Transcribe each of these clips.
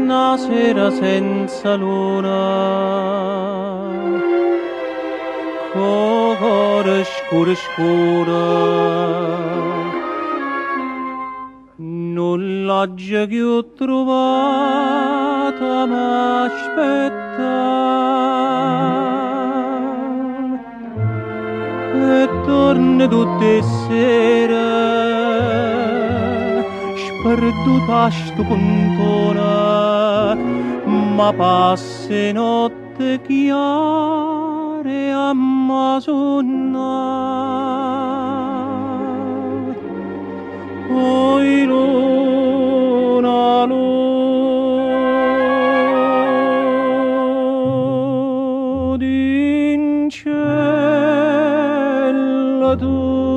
una sera senza luna, cuore scuro scuro, nulla che ho trovato m'aspetta e torna tutte sere sperduta a sto puntone, ma passe notte chiare a Masonna. Oi luna, luna in cielo tu,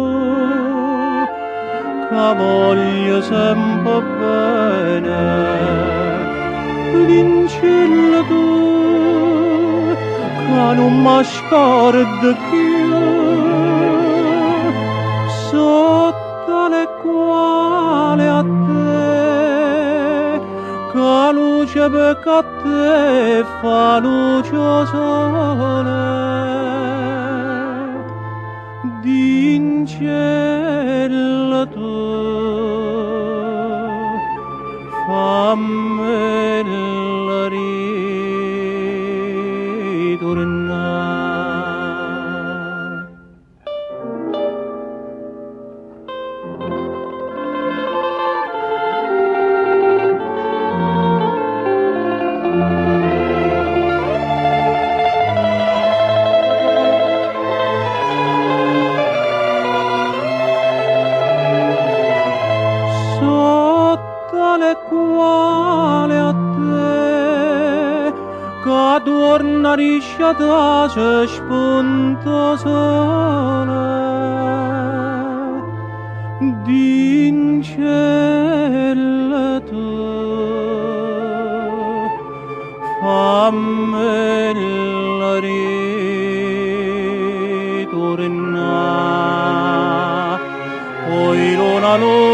che voglio sempre bene, in cielo tu, che non mi scordo più, sotto le quale a te, che luce perché a te fa luce sole, in cielo tu, fammi ritornare. Sotto le quale a te, che torna risciata se spunta sole, in cielo tu, fammi ritornare. Oi luna, luna